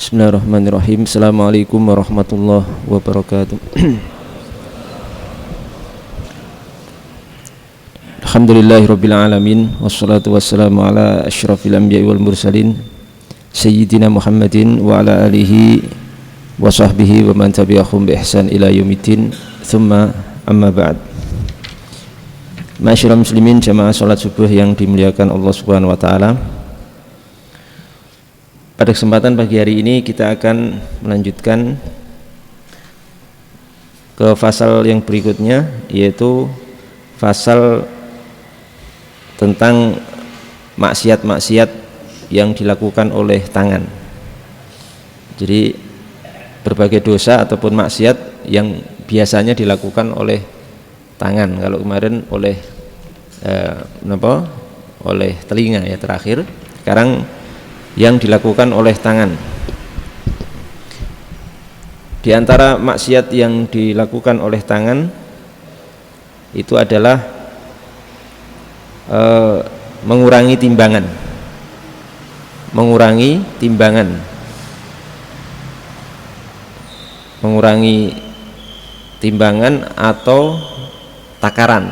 Bismillahirrahmanirrahim. Assalamualaikum warahmatullahi wabarakatuh. Alhamdulillahirabbil alamin wassalatu wassalamu ala asyrafil anbiya'i wal mursalin sayyidina Muhammadin wa ala alihi wa sahbihi wa man tabi'ahum bi ihsan ila yaumiddin. Tsumma amma ba'd. Ma'asyiral muslimin, jamaah salat subuh yang dimuliakan Allah Subhanahu wa taala. Pada kesempatan pagi hari ini kita akan melanjutkan ke pasal yang berikutnya, yaitu pasal tentang maksiat-maksiat yang dilakukan oleh tangan. Jadi berbagai dosa ataupun maksiat yang biasanya dilakukan oleh tangan. Kalau kemarin oleh oleh telinga ya terakhir, sekarang yang dilakukan oleh tangan. Di antara maksiat yang dilakukan oleh tangan itu adalah mengurangi timbangan. Mengurangi timbangan. Mengurangi timbangan atau takaran.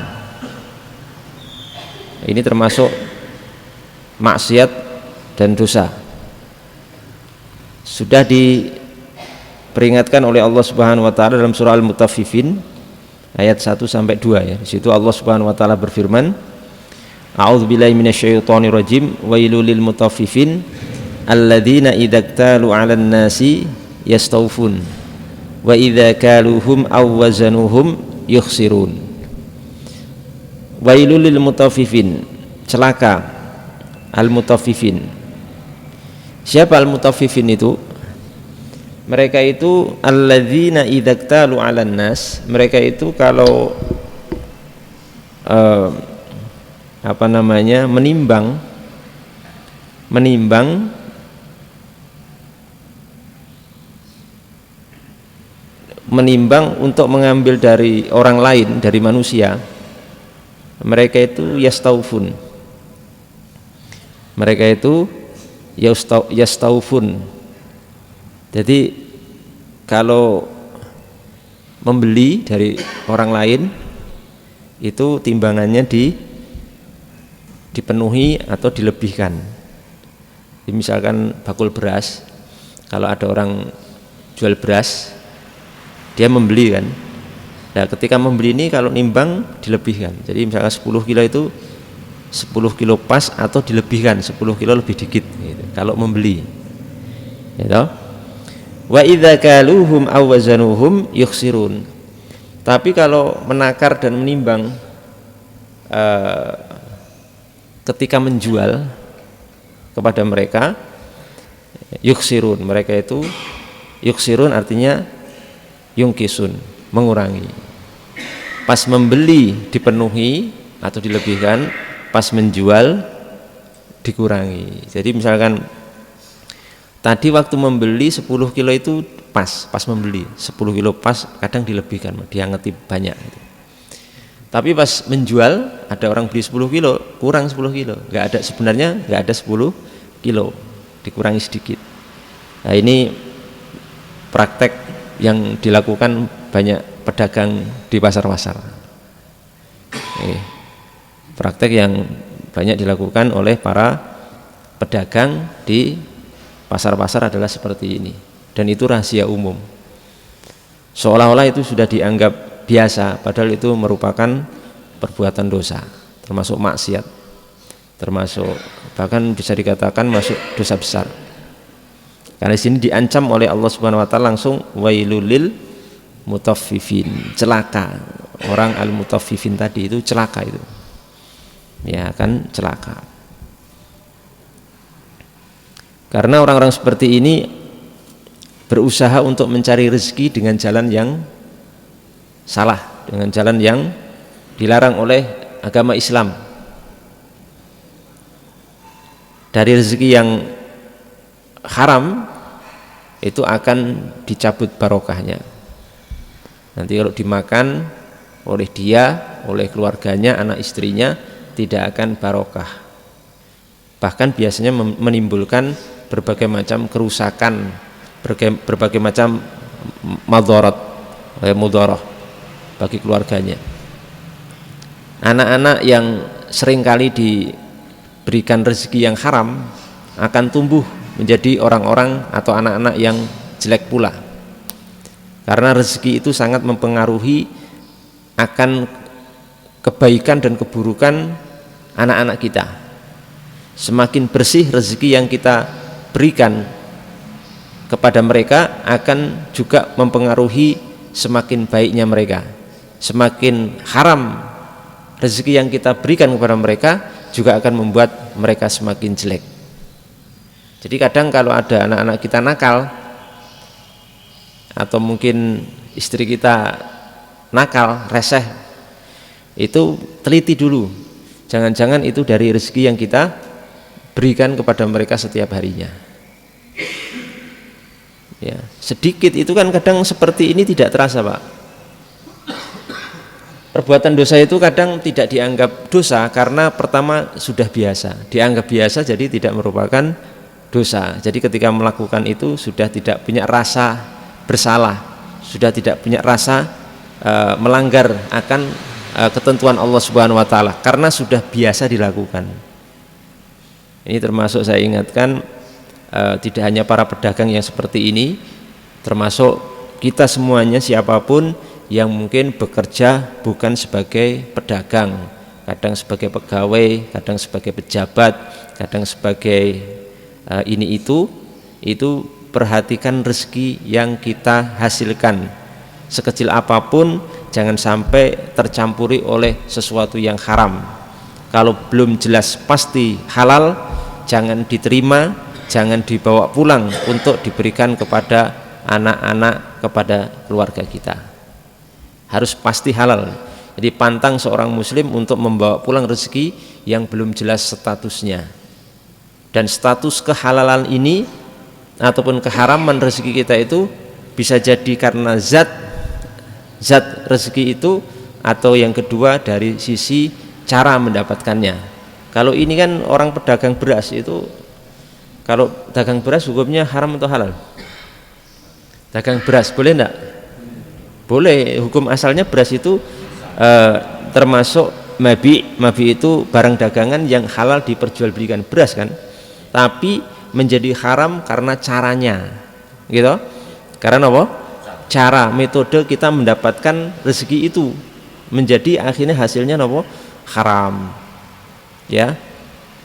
Ini termasuk maksiat dan dosa. Sudah diperingatkan oleh Allah Subhanahu wa taala dalam surah Al-Mutaffifin ayat 1 sampai 2 ya. Di situ Allah Subhanahu wa taala berfirman, A'udzubillahi minasyaitonir rajim, wailul lil mutaffifin alladzina idzaktalu 'alan nasi yastawfun wa idza kaluhum aw wazanuhum yukhsirun. Wailul lil mutaffifin, celaka al-mutaffifin. Siapa al-mutaffifin itu? Mereka itu alladzina idzaktalu 'alan nas. Mereka itu kalau menimbang untuk mengambil dari orang lain, dari manusia, mereka itu yastaufun. Mereka itu yastaufun. Jadi kalau membeli dari orang lain itu timbangannya dipenuhi atau dilebihkan. Jadi misalkan bakul beras, kalau ada orang jual beras, dia membeli kan. Nah, ketika membeli ini kalau nimbang dilebihkan. Jadi misalkan 10 kilo itu 10 kilo pas atau dilebihkan 10 kilo lebih dikit gitu, kalau membeli gitu. Wa idza kaluhum aw wazanuhum yukhsirun. Tapi kalau menakar dan menimbang ketika menjual kepada mereka, yukhsirun, mereka itu yukhsirun artinya yungkisun, mengurangi. Pas membeli dipenuhi atau dilebihkan, pas menjual dikurangi. Jadi misalkan tadi waktu membeli 10 kilo itu pas membeli 10 kilo pas, kadang dilebihkan, diangeti banyak gitu. Tapi pas menjual ada orang beli 10 kilo kurang 10 kilo, sebenarnya nggak ada 10 kilo, dikurangi sedikit. Nah, ini praktek yang dilakukan banyak pedagang di pasar-pasar. Praktek yang banyak dilakukan oleh para pedagang di pasar-pasar adalah seperti ini, dan itu rahasia umum. Seolah-olah itu sudah dianggap biasa, padahal itu merupakan perbuatan dosa, termasuk maksiat, termasuk bahkan bisa dikatakan masuk dosa besar. Karena di sini diancam oleh Allah Subhanahu wa taala langsung, wailul lil mutaffifin, celaka. Orang al-mutaffifin tadi itu celaka itu. Ya kan, celaka. Karena orang-orang seperti ini berusaha untuk mencari rezeki dengan jalan yang salah, dengan jalan yang dilarang oleh agama Islam. Dari rezeki yang haram itu akan dicabut barokahnya. Nanti kalau dimakan oleh dia, oleh keluarganya, anak istrinya, tidak akan barokah. Bahkan biasanya menimbulkan berbagai macam kerusakan berbagai macam madharat, mudharah bagi keluarganya. Anak-anak yang seringkali diberikan rezeki yang haram akan tumbuh menjadi orang-orang atau anak-anak yang jelek pula, karena rezeki itu sangat mempengaruhi akan kebaikan dan keburukan anak-anak kita. Semakin bersih rezeki yang kita berikan kepada mereka akan juga mempengaruhi semakin baiknya mereka. Semakin haram rezeki yang kita berikan kepada mereka juga akan membuat mereka semakin jelek. Jadi kadang kalau ada anak-anak kita nakal, atau mungkin istri kita nakal, reseh, itu teliti dulu, jangan-jangan itu dari rezeki yang kita berikan kepada mereka setiap harinya. Ya, sedikit itu kan kadang seperti ini tidak terasa, Pak. Perbuatan dosa itu kadang tidak dianggap dosa karena pertama sudah biasa, dianggap biasa jadi tidak merupakan dosa. Jadi ketika melakukan itu sudah tidak punya rasa bersalah, sudah tidak punya rasa melanggar akan ketentuan Allah Subhanahu wa taala karena sudah biasa dilakukan. Ini termasuk saya ingatkan tidak hanya para pedagang yang seperti ini, termasuk kita semuanya, siapapun yang mungkin bekerja bukan sebagai pedagang, kadang sebagai pegawai, kadang sebagai pejabat, kadang sebagai ini itu perhatikan rezeki yang kita hasilkan sekecil apapun, jangan sampai tercampuri oleh sesuatu yang haram. Kalau belum jelas pasti halal, jangan diterima, jangan dibawa pulang untuk diberikan kepada anak-anak, kepada keluarga kita. Harus pasti halal. Jadi pantang seorang muslim untuk membawa pulang rezeki yang belum jelas statusnya. Dan status kehalalan ini ataupun keharaman rezeki kita itu bisa jadi karena zat rezeki itu, atau yang kedua dari sisi cara mendapatkannya. Kalau ini kan orang pedagang beras itu, kalau dagang beras hukumnya haram atau halal? Dagang beras boleh enggak? Boleh. Hukum asalnya beras itu termasuk mabi itu barang dagangan yang halal diperjualbelikan, beras kan, tapi menjadi haram karena caranya, gitu. Karena apa? Cara, metode kita mendapatkan rezeki itu menjadi akhirnya hasilnya apa? Haram, ya.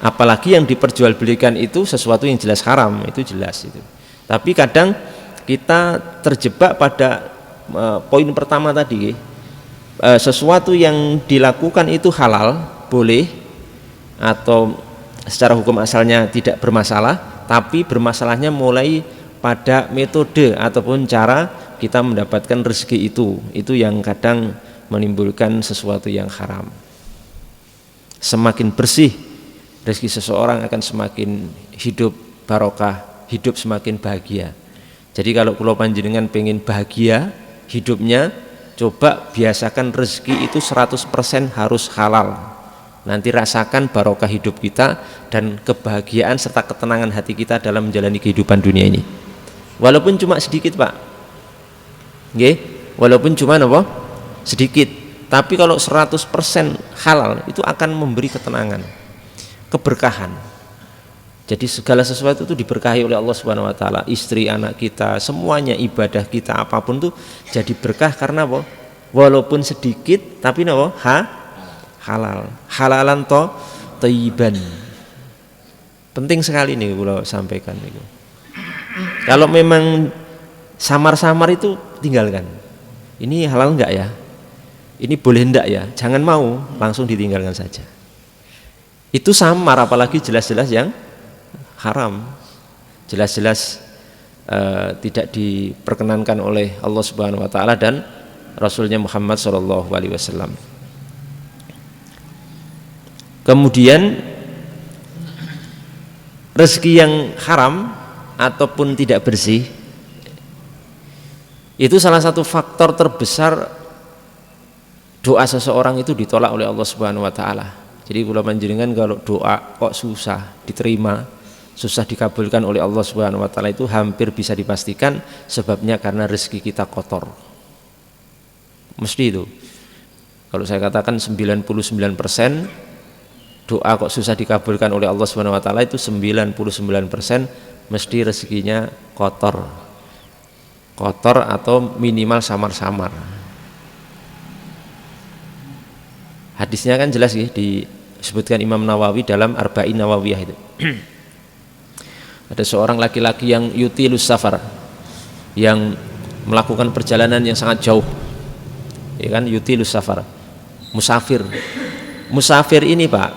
Apalagi yang diperjualbelikan itu sesuatu yang jelas haram, itu jelas itu. Tapi kadang kita terjebak pada poin pertama tadi, sesuatu yang dilakukan itu halal, boleh, atau secara hukum asalnya tidak bermasalah, tapi bermasalahnya mulai pada metode ataupun cara kita mendapatkan rezeki itu yang kadang menimbulkan sesuatu yang haram. Semakin bersih rezeki seseorang akan semakin hidup barokah, hidup semakin bahagia. Jadi kalau kula panjenengan pengen bahagia hidupnya, coba biasakan rezeki itu 100% harus halal. Nanti rasakan barokah hidup kita dan kebahagiaan serta ketenangan hati kita dalam menjalani kehidupan dunia ini. Walaupun cuma sedikit, Pak. Nggih, walaupun cuma apa? Sedikit. Tapi kalau 100% halal itu akan memberi ketenangan, keberkahan. Jadi segala sesuatu itu diberkahi oleh Allah Subhanahu wa taala. Istri, anak kita, semuanya, ibadah kita, apapun itu jadi berkah karena apa? Walaupun sedikit tapi apa? Halal. Halalan to thayyiban. Penting sekali nih kalau sampaikan itu. Kalau memang samar-samar itu tinggalkan. Ini halal enggak ya? Ini boleh enggak ya? Jangan mau, langsung ditinggalkan saja. Itu samar, apalagi jelas-jelas yang haram, jelas-jelas tidak diperkenankan oleh Allah Subhanahu wa taala dan Rasulnya Muhammad sallallahu alaihi wasallam. Kemudian rezeki yang haram ataupun tidak bersih itu salah satu faktor terbesar doa seseorang itu ditolak oleh Allah Subhanahu wa taala. Jadi kula panjenengan kalau doa kok susah diterima, susah dikabulkan oleh Allah Subhanahu wa taala itu hampir bisa dipastikan sebabnya karena rezeki kita kotor. Mesti itu. Kalau saya katakan 99% doa kok susah dikabulkan oleh Allah Subhanahu wa taala itu 99% mesti rezekinya kotor. Kotor atau minimal samar-samar. Hadisnya kan jelas ya, disebutkan Imam Nawawi dalam Arba'in Nawawiyah itu. Ada seorang laki-laki yang yutilus safar, yang melakukan perjalanan yang sangat jauh, ya kan, yutilus safar, musafir. Musafir ini Pak,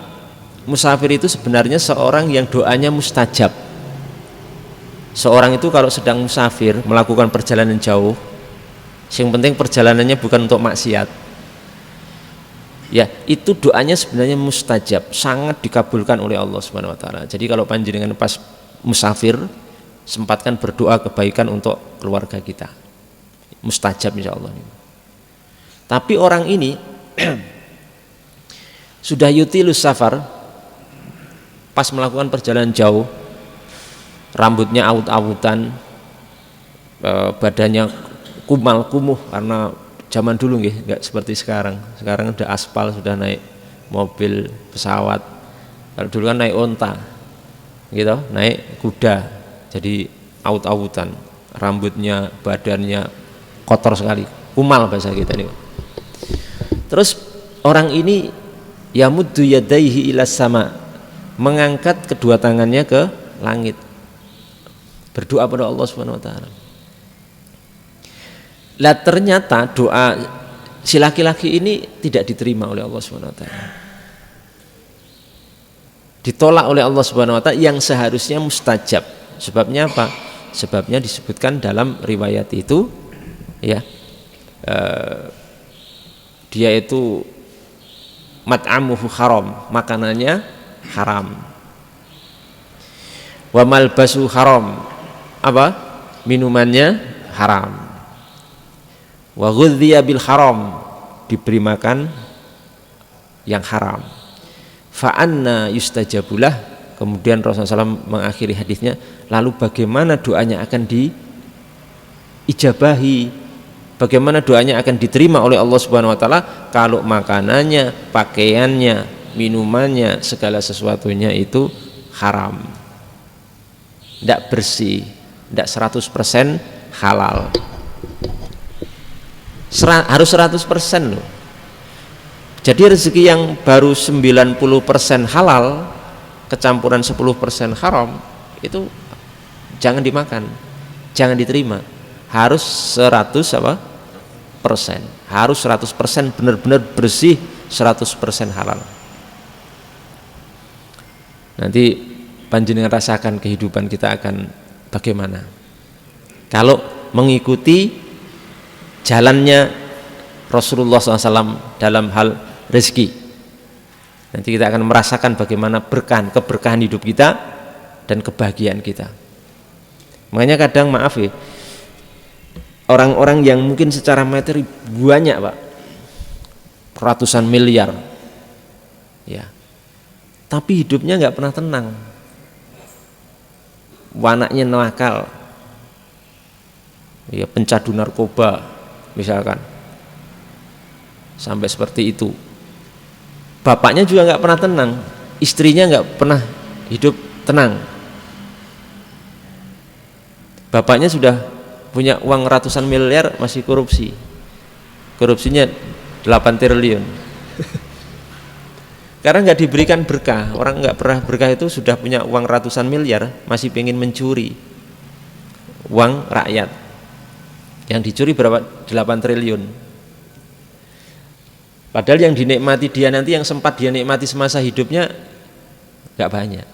musafir itu sebenarnya seorang yang doanya mustajab. Seorang itu kalau sedang musafir melakukan perjalanan jauh, yang penting perjalanannya bukan untuk maksiat, ya itu doanya sebenarnya mustajab, sangat dikabulkan oleh Allah Subhanahu wa taala. Jadi kalau panjenengan pas musafir, sempatkan berdoa kebaikan untuk keluarga kita, mustajab insya Allah. Tapi orang ini sudah yutilus safar, pas melakukan perjalanan jauh, rambutnya awut-awutan, badannya kumal kumuh, karena zaman dulu nggak seperti sekarang. Sekarang udah aspal, sudah naik mobil, pesawat. Kalau dulu kan naik onta, gitu, naik kuda, jadi awut-awutan, rambutnya, badannya kotor sekali, kumal bahasa kita ini. Terus orang ini yamuddu yadaihi ilas sama, mengangkat kedua tangannya ke langit, berdoa pada Allah Subhanahu wa taala. Lah ternyata doa si laki-laki ini tidak diterima oleh Allah Subhanahu wa taala. Ditolak oleh Allah Subhanahu wa taala yang seharusnya mustajab. Sebabnya apa? Sebabnya disebutkan dalam riwayat itu, ya, dia itu mat'amuhu haram, makanannya haram. Wa malbasu haram, apa? Minumannya haram. Wa ghudhiya bil haram, diberi makan yang haram. Fa anna yustajabulah, kemudian Rasulullah SAW mengakhiri hadisnya, lalu bagaimana doanya akan diijabahi, bagaimana doanya akan diterima oleh Allah Subhanahu wa taala kalau makanannya, pakaiannya, minumannya, segala sesuatunya itu haram, tidak bersih, tidak 100% halal. Harus 100% loh. Jadi rezeki yang baru 90% halal, kecampuran 10% haram, itu jangan dimakan, jangan diterima. Harus 100% harus 100% benar-benar bersih, 100% halal. Nanti panjenengan rasakan kehidupan kita akan bagaimana kalau mengikuti jalannya Rasulullah SAW dalam hal rezeki. Nanti kita akan merasakan bagaimana keberkahan hidup kita dan kebahagiaan kita. Makanya kadang maaf ya, orang-orang yang mungkin secara materi banyak Pak, ratusan miliar, ya, tapi hidupnya nggak pernah tenang, anaknya nakal, ya, pecandu narkoba misalkan, sampai seperti itu. Bapaknya juga nggak pernah tenang, istrinya nggak pernah hidup tenang. Bapaknya sudah punya uang ratusan miliar masih korupsi, korupsinya 8 triliun. Karena nggak diberikan berkah. Orang nggak pernah berkah itu sudah punya uang ratusan miliar masih pengen mencuri uang rakyat. Yang dicuri berapa? 8 triliun. Padahal yang dinikmati dia nanti, yang sempat dia nikmati semasa hidupnya nggak banyak.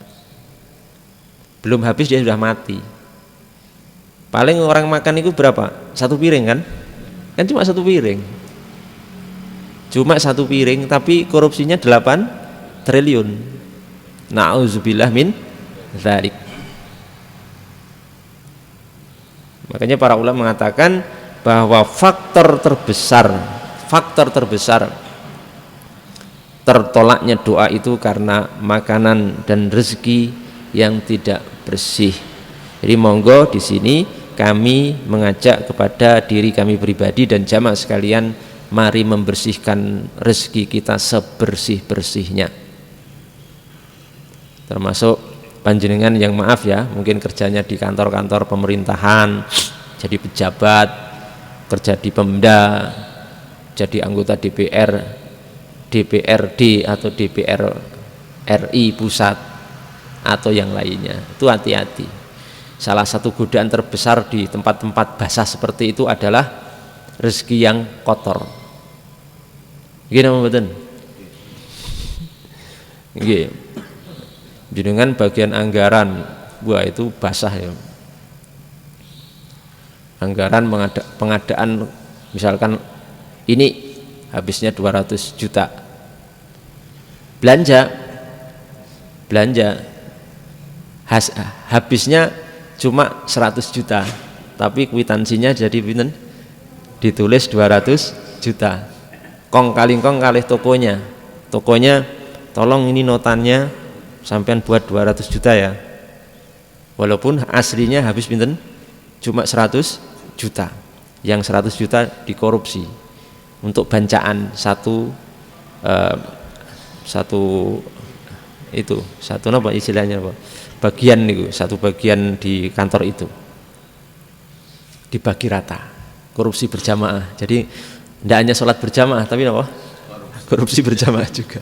Belum habis dia sudah mati. Paling orang makan itu berapa? 1 piring kan? Kan cuma 1 piring. Cuma 1 piring tapi korupsinya 8 triliun. Na'udzubillah min dzalik. Makanya para ulama mengatakan bahwa faktor terbesar tertolaknya doa itu karena makanan dan rezeki yang tidak bersih. Jadi monggo di sini kami mengajak kepada diri kami pribadi dan jamaah sekalian, mari membersihkan rezeki kita sebersih-bersihnya. Termasuk panjenengan yang maaf ya, mungkin kerjanya di kantor-kantor pemerintahan, jadi pejabat, kerja di Pemda, jadi anggota DPR, DPRD atau DPR RI pusat atau yang lainnya. Itu hati-hati. Salah satu godaan terbesar di tempat-tempat basah seperti itu adalah rezeki yang kotor. Gini mboten? Nggih. Jenengan bagian anggaran, wah itu basah ya. Anggaran pengadaan misalkan ini habisnya 200 juta. Belanja habisnya cuma 100 juta, tapi kwitansinya jadi pinten? Ditulis 200 juta. Kong kalih tokonya, tolong ini notannya sampean buat 200 juta ya, walaupun aslinya habis pinten? Cuma 100 juta. Yang 100 juta dikorupsi untuk bancaan satu apa istilahnya apa? Bagian itu, satu bagian di kantor itu dibagi rata, korupsi berjamaah. Jadi tidak hanya sholat berjamaah tapi apa? Korupsi berjamaah juga.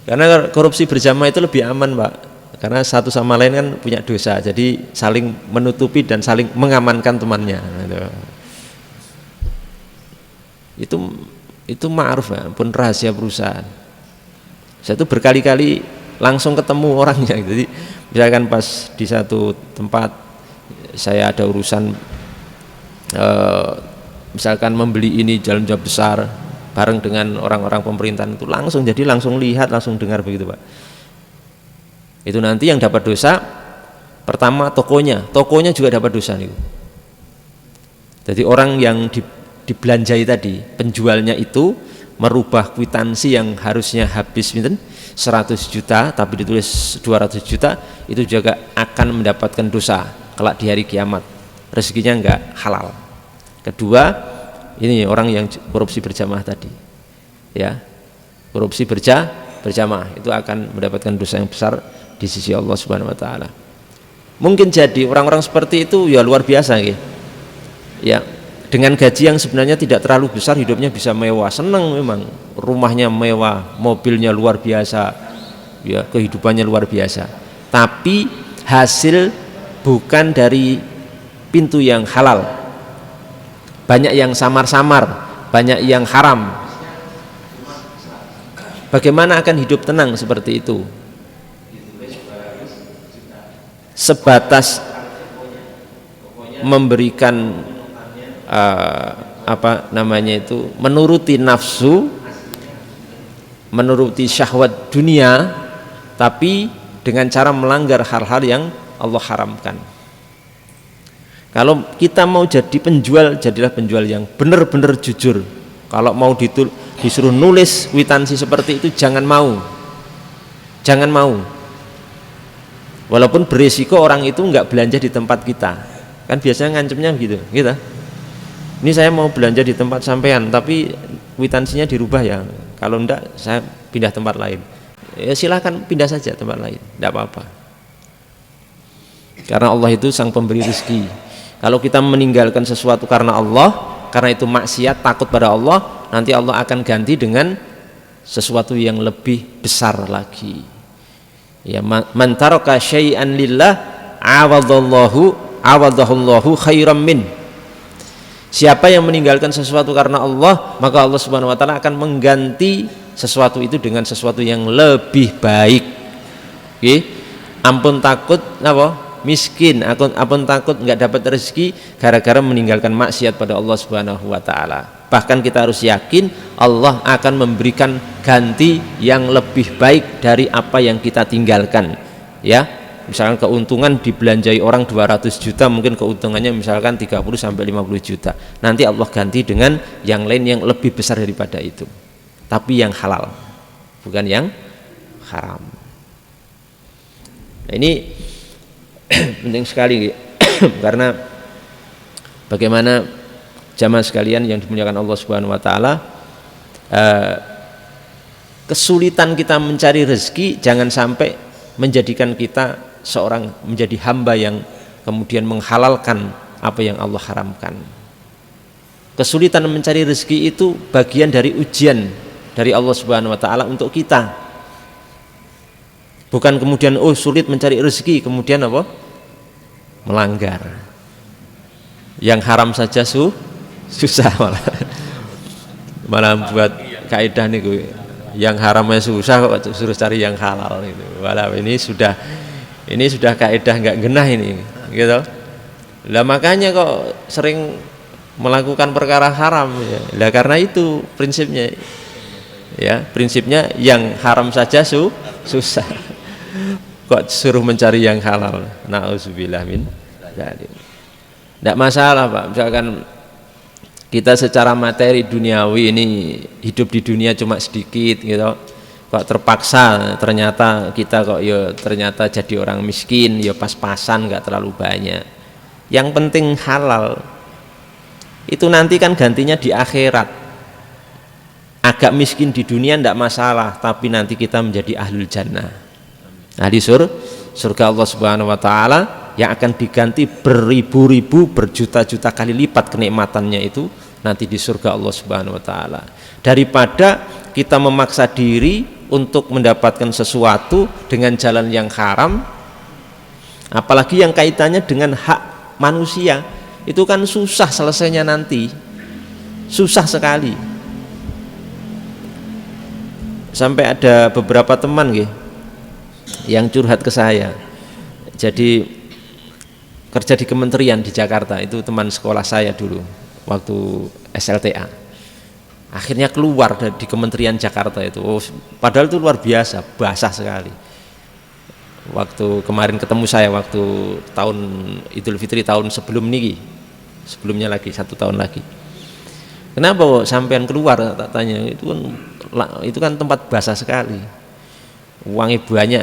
Karena korupsi berjamaah itu lebih aman, Pak, karena satu sama lain kan punya dosa, jadi saling menutupi dan saling mengamankan temannya. Itu ma'ruf ya, pun rahasia perusahaan. Saya itu berkali-kali langsung ketemu orangnya. Jadi misalkan pas di satu tempat saya ada urusan misalkan membeli ini jalan-jalan besar bareng dengan orang-orang pemerintahan, itu langsung lihat, langsung dengar begitu, Pak. Itu nanti yang dapat dosa pertama tokonya juga dapat dosa nih. Jadi orang yang dibelanjai tadi, penjualnya itu merubah kwitansi yang harusnya habis 100 juta tapi ditulis 200 juta, itu juga akan mendapatkan dosa kelak di hari kiamat, rezekinya enggak halal. Kedua, ini orang yang korupsi berjamaah tadi ya, korupsi berjamaah itu akan mendapatkan dosa yang besar di sisi Allah Subhanahu wa taala. Mungkin jadi orang-orang seperti itu ya luar biasa ya, dengan gaji yang sebenarnya tidak terlalu besar, hidupnya bisa mewah, senang memang, rumahnya mewah, mobilnya luar biasa ya, kehidupannya luar biasa, tapi hasil bukan dari pintu yang halal, banyak yang samar-samar, banyak yang haram. Bagaimana akan hidup tenang seperti itu? Sebatas memberikan menuruti nafsu, menuruti syahwat dunia, tapi dengan cara melanggar hal-hal yang Allah haramkan. Kalau kita mau jadi penjual, jadilah penjual yang benar-benar jujur. Kalau mau disuruh nulis kwitansi seperti itu, jangan mau. Walaupun berisiko orang itu nggak belanja di tempat kita, kan biasanya ngancemnya begitu, gitu. Ini saya mau belanja di tempat sampean, tapi kwitansinya dirubah ya. Kalau enggak, saya pindah tempat lain. Ya silakan pindah saja tempat lain, enggak apa-apa. Karena Allah itu sang pemberi rezeki. Kalau kita meninggalkan sesuatu karena Allah, karena itu maksiat, takut pada Allah, nanti Allah akan ganti dengan sesuatu yang lebih besar lagi. Ya, man taraka syai'an lillah awadahullahu khairam min. Siapa yang meninggalkan sesuatu karena Allah, maka Allah Subhanahu wa taala akan mengganti sesuatu itu dengan sesuatu yang lebih baik. Oke? Ampun takut miskin, ampun takut enggak dapat rezeki gara-gara meninggalkan maksiat pada Allah Subhanahu wa taala. Bahkan kita harus yakin Allah akan memberikan ganti yang lebih baik dari apa yang kita tinggalkan. Ya. Misalkan keuntungan dibelanjai orang 200 juta, mungkin keuntungannya misalkan 30 sampai 50 juta. Nanti Allah ganti dengan yang lain yang lebih besar daripada itu. Tapi yang halal, bukan yang haram. Nah, ini penting sekali karena bagaimana jamaah sekalian yang dimuliakan Allah Subhanahu wa taala, kesulitan kita mencari rezeki jangan sampai menjadikan kita seorang menjadi hamba yang kemudian menghalalkan apa yang Allah haramkan. Kesulitan mencari rezeki itu bagian dari ujian dari Allah Subhanahu wa taala untuk kita. Bukan kemudian sulit mencari rezeki kemudian apa? Melanggar. Yang haram saja susah malah buat kaidah nih, yang haramnya susah kok suruh cari yang halal itu. Walau ini sudah kaidah nggak genah ini, gitu. Lah makanya kok sering melakukan perkara haram ya. Lah karena itu prinsipnya, ya prinsipnya yang haram saja susah. Kok suruh mencari yang halal. Nauzubillah min dzalik. Tidak masalah Pak, misalkan kita secara materi duniawi ini hidup di dunia cuma sedikit gitu, kok terpaksa ternyata kita kok ya ternyata jadi orang miskin ya pas-pasan, nggak terlalu banyak. Yang penting halal. Itu nanti kan gantinya di akhirat. Agak miskin di dunia tidak masalah, tapi nanti kita menjadi ahlul jannah, ahli surga Allah Subhanahu wa taala, yang akan diganti beribu-ribu berjuta-juta kali lipat kenikmatannya itu nanti di surga Allah Subhanahu wa taala, daripada kita memaksa diri untuk mendapatkan sesuatu dengan jalan yang haram, apalagi yang kaitannya dengan hak manusia. Itu kan susah selesainya nanti, susah sekali. Sampai ada beberapa teman yang curhat ke saya, jadi kerja di kementerian di Jakarta, itu teman sekolah saya dulu waktu SLTA, akhirnya keluar di kementerian Jakarta itu. Padahal itu luar biasa, basah sekali. Waktu kemarin ketemu saya waktu tahun Idul Fitri tahun sebelumnya lagi 1 tahun lagi, kenapa kok sampean keluar, tak tanya. Itu kan tempat basah sekali, uangnya banyak.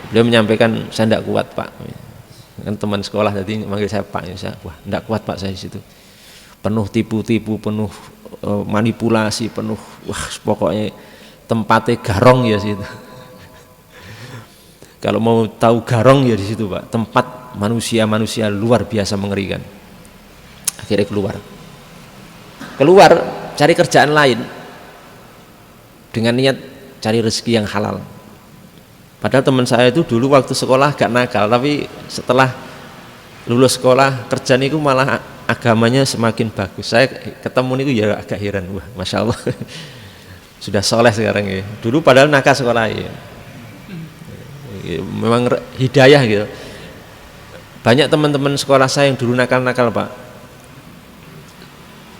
Beliau menyampaikan, saya tidak kuat Pak. Kan teman sekolah tadi manggil saya Pak, wah tidak kuat Pak saya di situ, penuh tipu-tipu, penuh manipulasi, penuh pokoknya tempatnya garong ya situ. Kalau mau tahu garong ya di situ Pak, tempat manusia luar biasa mengerikan. Akhirnya keluar cari kerjaan lain dengan niat cari rezeki yang halal. Padahal teman saya itu dulu waktu sekolah agak nakal, tapi setelah lulus sekolah kerja niku malah agamanya semakin bagus. Saya ketemu niku ya agak heran, wah masya Allah sudah soleh sekarang ya. Dulu padahal nakal sekolah ya. Memang hidayah gitu. Banyak teman-teman sekolah saya yang dulu nakal-nakal Pak,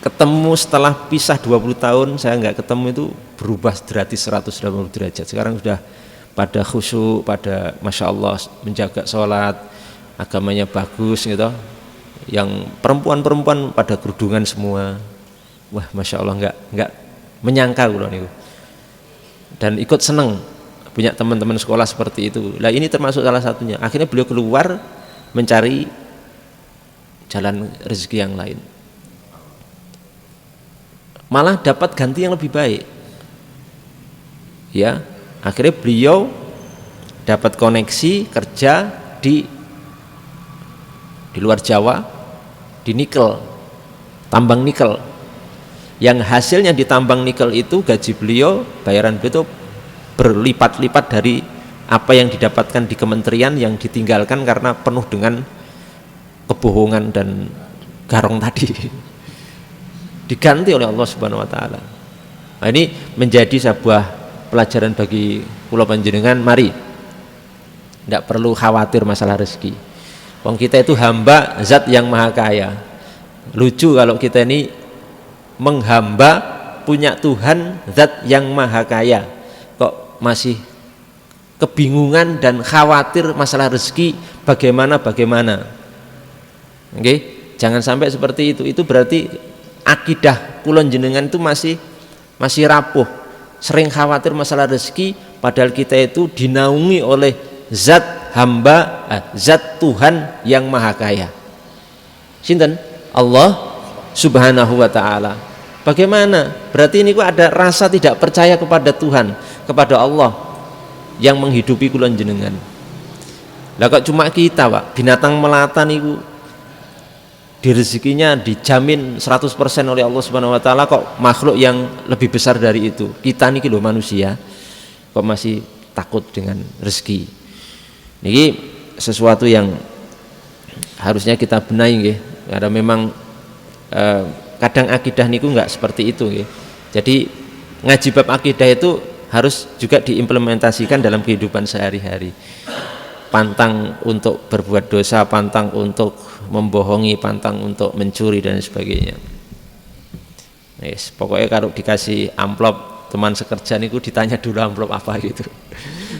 ketemu setelah pisah 20 tahun saya nggak ketemu itu berubah gratis 180 derajat. Sekarang sudah pada khusyuk, pada masya Allah menjaga sholat, agamanya bagus gitu. Yang perempuan pada kerudungan semua, wah masya Allah, nggak menyangka loh nih. Dan ikut seneng punya teman-teman sekolah seperti itu. Lah ini termasuk salah satunya. Akhirnya beliau keluar mencari jalan rezeki yang lain, malah dapat ganti yang lebih baik. Ya, akhirnya beliau dapat koneksi kerja di luar Jawa, di nikel, tambang nikel, yang hasilnya di tambang nikel itu gaji beliau, bayaran beliau itu berlipat-lipat dari apa yang didapatkan di kementerian yang ditinggalkan karena penuh dengan kebohongan dan garong tadi. Diganti oleh Allah Subhanahu wa taala. Nah, ini menjadi sebuah pelajaran bagi kula panjenengan. Mari tidak perlu khawatir masalah rezeki. Wong kita itu hamba zat yang maha kaya. Lucu kalau kita ini menghamba punya Tuhan zat yang maha kaya, kok masih kebingungan dan khawatir masalah rezeki bagaimana. Oke, jangan sampai seperti itu. Itu berarti akidah kulon jenengan itu masih rapuh, sering khawatir masalah rezeki, padahal kita itu dinaungi oleh zat zat Tuhan yang maha kaya. Sinten? Allah Subhanahu wa taala. Bagaimana? Berarti ini ada rasa tidak percaya kepada Tuhan, kepada Allah yang menghidupi kula jenengan. Lah kok cuma kita, Pak, binatang melata niku di rezekinya dijamin 100% oleh Allah Subhanahu wa taala, kok makhluk yang lebih besar dari itu. Kita niki lho manusia kok masih takut dengan rezeki. Niki sesuatu yang harusnya kita benahi nggih. Karena memang kadang akidah niku enggak seperti itu nggih. Jadi ngaji bab akidah itu harus juga diimplementasikan dalam kehidupan sehari-hari. Pantang untuk berbuat dosa, pantang untuk membohongi, pantang untuk mencuri dan sebagainya. Yes, pokoknya kalau dikasih amplop teman sekerja niku ditanya dulu amplop apa gitu.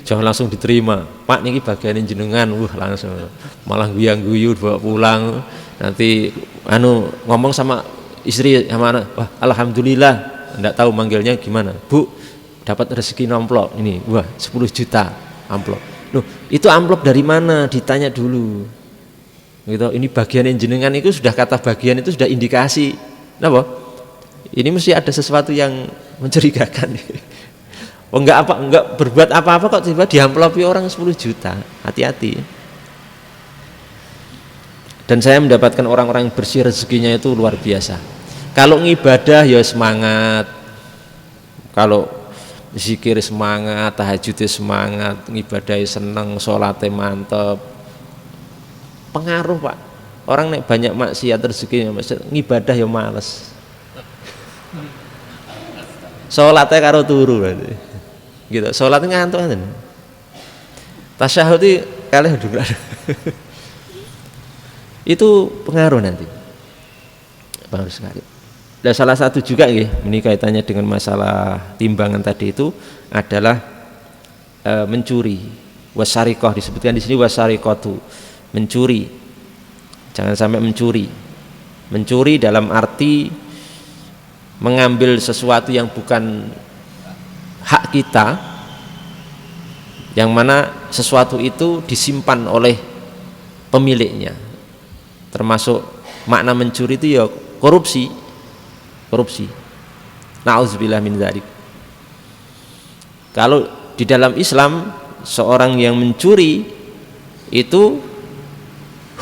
Jangan langsung diterima. Pak niki bagian jenengan, langsung malah guyang-guyu bawa pulang. Nanti ngomong sama istri sama anak, wah alhamdulillah, enggak tahu manggilnya gimana. Bu, dapat rezeki amplop ini, wah 10 juta amplop. Loh, itu amplop dari mana? Ditanya dulu. Gitu. Ini bagian jenengan itu sudah, kata bagian itu sudah indikasi. Kenapa? Ini mesti ada sesuatu yang mencurigakan. Oh enggak berbuat apa-apa kok tiba diamplopi orang 10 juta. Hati-hati. Dan saya mendapatkan orang-orang yang bersih rezekinya itu luar biasa. Kalau ngibadah ya semangat. Kalau zikir semangat, tahajud semangat, ngibadah seneng, sholatnya mantep. Pengaruh, Pak. Orang nek banyak maksiat rezekinya, ngibadah ya males. Sholatnya karo turu berarti. Gitu. Sholatnya ngantuk kan. Tasyahud itu kalih dengar. Itu pengaruh nanti. Pengaruh sekali. Dan salah satu juga ini kaitannya dengan masalah timbangan tadi itu adalah mencuri. Wasarikoh disebutkan di sini wasarikotu, mencuri. Jangan sampai mencuri. Mencuri dalam arti mengambil sesuatu yang bukan hak kita, yang mana sesuatu itu disimpan oleh pemiliknya. Termasuk makna mencuri itu ya korupsi. Na'udzubillah min dzalik. Kalau di dalam Islam seorang yang mencuri itu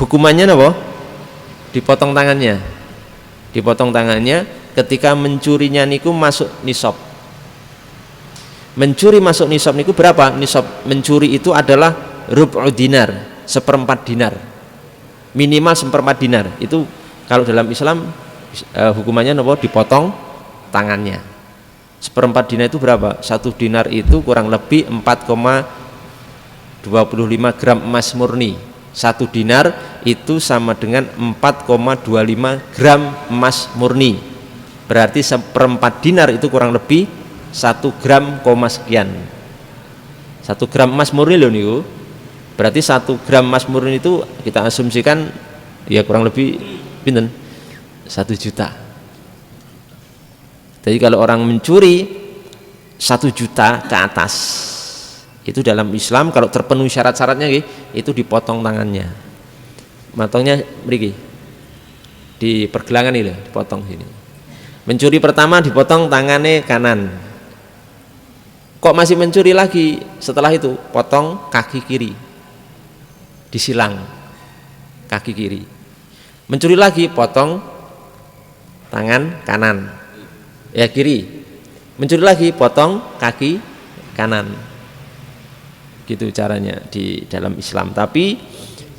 hukumannya apa? Dipotong tangannya. Dipotong tangannya ketika mencurinya niku masuk nisab. Mencuri masuk nisab niku berapa? Nisab mencuri itu adalah rub'u dinar, 1/4 dinar. Minimal 1/4 dinar. Itu kalau dalam Islam hukumannya apa? Dipotong tangannya. 1/4 dinar itu berapa? 1 dinar itu kurang lebih 4,25 gram emas murni. 1 dinar itu sama dengan 4,25 gram emas murni. Berarti 1/4 dinar itu kurang lebih 1 gram sekian. 1 gram emas murni loh niku. Berarti 1 gram emas murni itu kita asumsikan ya kurang lebih pinten? 1 juta. Jadi kalau orang mencuri 1 juta ke atas, itu dalam Islam kalau terpenuhi syarat-syaratnya itu dipotong tangannya. Matongnya mriki. Di pergelangan ini dipotong sini. Mencuri pertama dipotong tangannya kanan. Kok masih mencuri lagi? Setelah itu potong kaki kiri. Disilang kaki kiri. Mencuri lagi potong tangan kanan, ya kiri. Mencuri lagi potong kaki kanan. Gitu caranya di dalam Islam. Tapi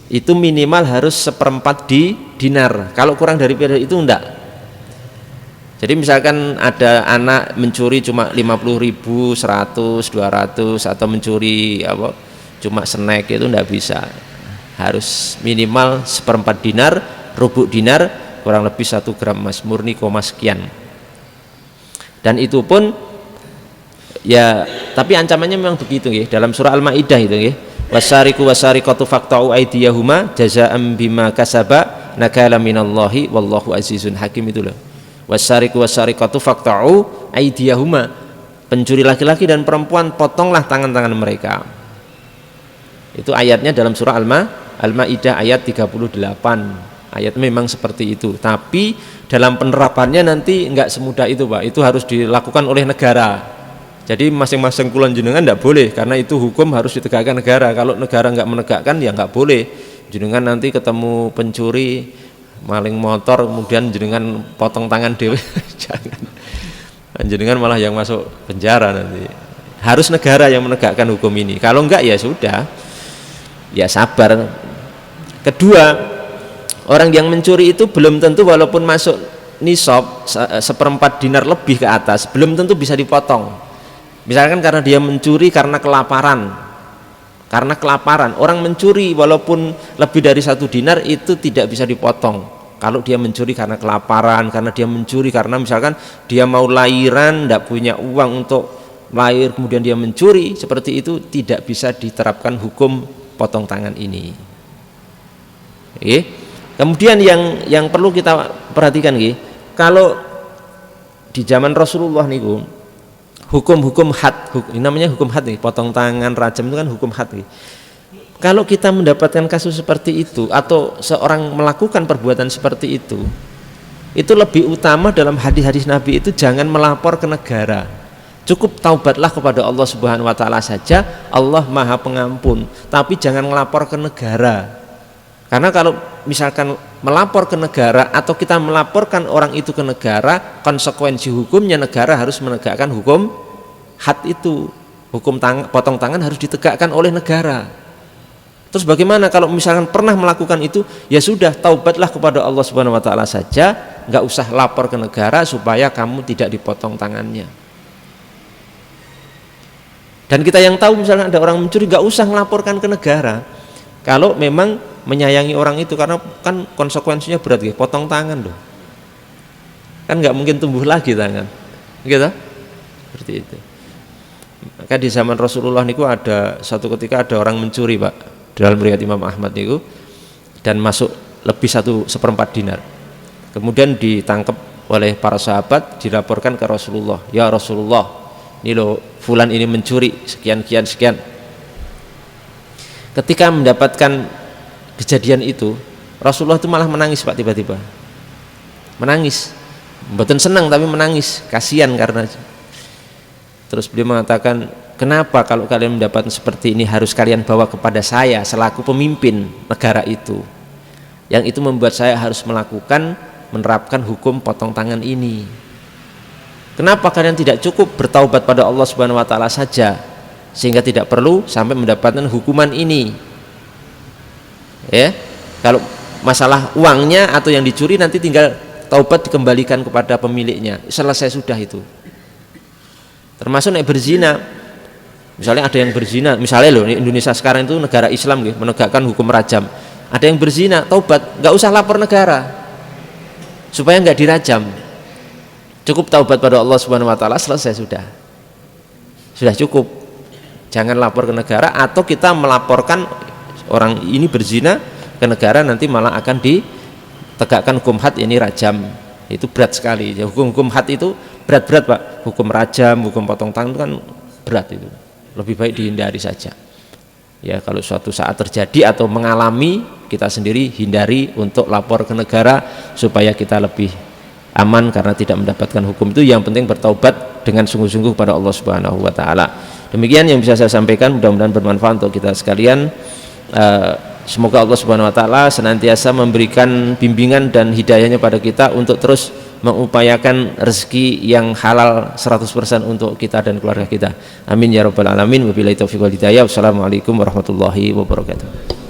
itu minimal harus 1/4 dinar. Kalau kurang dari itu enggak. Jadi misalkan ada anak mencuri cuma 50.000, 100, 200 atau mencuri cuma snack itu enggak bisa. Harus minimal 1/4 dinar, rubuk dinar, kurang lebih 1 gram emas murni sekian. Dan itu pun ya, tapi ancamannya memang begitu nggih. Dalam surah Al-Maidah itu nggih, wasariqu wasariqatu faqta'u aydiyahuma jazaa'an bima kasaba nakala minallahi wallahu azizun hakim. Itu loh. Wasariqu wasariqatu faqta'u aydiyahuma, pencuri laki-laki dan perempuan potonglah tangan-tangan mereka. Itu ayatnya dalam surah Al-Maidah ayat 38. Ayat memang seperti itu, tapi dalam penerapannya nanti enggak semudah itu, Pak. Itu harus dilakukan oleh negara. Jadi masing-masing kulon jenengan enggak boleh, karena itu hukum harus ditegakkan negara. Kalau negara enggak menegakkan ya enggak boleh. Jenengan nanti ketemu pencuri maling motor kemudian jenengan potong tangan dewe jangan. Jenengan malah yang masuk penjara nanti. Harus negara yang menegakkan hukum ini. Kalau enggak ya sudah. Ya sabar. Kedua, orang yang mencuri itu belum tentu walaupun masuk nisab 1/4 dinar lebih ke atas belum tentu bisa dipotong. Misalkan karena dia mencuri karena kelaparan. Karena kelaparan, orang mencuri walaupun lebih dari 1 dinar itu tidak bisa dipotong. Kalau dia mencuri karena kelaparan, karena dia mencuri karena misalkan dia mau lahiran tidak punya uang untuk lahir kemudian dia mencuri, seperti itu tidak bisa diterapkan hukum potong tangan ini. Kemudian yang perlu kita perhatikan kalau di zaman Rasulullah niku hukum-hukum had, namanya hukum had nih, potong tangan, rajam itu kan hukum had nih. Kalau kita mendapatkan kasus seperti itu atau seorang melakukan perbuatan seperti itu lebih utama dalam hadis-hadis Nabi itu jangan melapor ke negara. Cukup taubatlah kepada Allah Subhanahu wa taala saja, Allah Maha Pengampun, tapi jangan melapor ke negara. Karena kalau misalkan melapor ke negara atau kita melaporkan orang itu ke negara, konsekuensi hukumnya negara harus menegakkan hukum had itu. Hukum potong tangan harus ditegakkan oleh negara. Terus bagaimana kalau misalkan pernah melakukan itu, ya sudah taubatlah kepada Allah Subhanahu wa taala saja, nggak usah lapor ke negara supaya kamu tidak dipotong tangannya. Dan kita yang tahu misalkan ada orang mencuri nggak usah melaporkan ke negara. Kalau memang menyayangi orang itu, karena kan konsekuensinya berat potong tangan loh. Kan nggak mungkin tumbuh lagi tangan. Gitu? Seperti itu. Maka di zaman Rasulullah niku ada satu ketika ada orang mencuri, Pak, dalam riwayat Imam Ahmad niku, dan masuk lebih 1/4 dinar. Kemudian ditangkap oleh para sahabat, dilaporkan ke Rasulullah. Ya Rasulullah, ini loh fulan ini mencuri sekian. Ketika mendapatkan kejadian itu, Rasulullah itu malah menangis, Pak, tiba-tiba menangis, mboten senang tapi menangis, kasihan karena. Terus beliau mengatakan, kenapa kalau kalian mendapatkan seperti ini harus kalian bawa kepada saya selaku pemimpin negara itu, yang itu membuat saya harus menerapkan hukum potong tangan ini. Kenapa kalian tidak cukup bertaubat pada Allah Subhanahu wa taala saja sehingga tidak perlu sampai mendapatkan hukuman ini? Ya, kalau masalah uangnya atau yang dicuri nanti tinggal taubat dikembalikan kepada pemiliknya, selesai sudah itu. Termasuk naik berzina, misalnya ada yang berzina, misalnya loh Indonesia sekarang itu negara Islam menegakkan hukum rajam. Ada yang berzina, taubat, nggak usah lapor negara supaya nggak dirajam, cukup taubat pada Allah Subhanahu wa taala, selesai sudah cukup. Jangan lapor ke negara, atau kita melaporkan orang ini berzina ke negara nanti malah akan ditegakkan hukum had, ini rajam. Itu berat sekali ya, hukum had itu berat-berat, Pak. Hukum rajam, hukum potong tangan itu kan berat, itu lebih baik dihindari saja ya. Kalau suatu saat terjadi atau mengalami, kita sendiri hindari untuk lapor ke negara supaya kita lebih aman karena tidak mendapatkan hukum itu. Yang penting bertaubat dengan sungguh-sungguh pada Allah Subhanahu wa taala. Demikian yang bisa saya sampaikan, mudah-mudahan bermanfaat untuk kita sekalian. Semoga Allah Subhanahu wa taala senantiasa memberikan bimbingan dan hidayahnya pada kita untuk terus mengupayakan rezeki yang halal 100% untuk kita dan keluarga kita. Amin ya rabbal alamin. Wabillahi taufiq wal hidayah. Wassalamualaikum warahmatullahi wabarakatuh.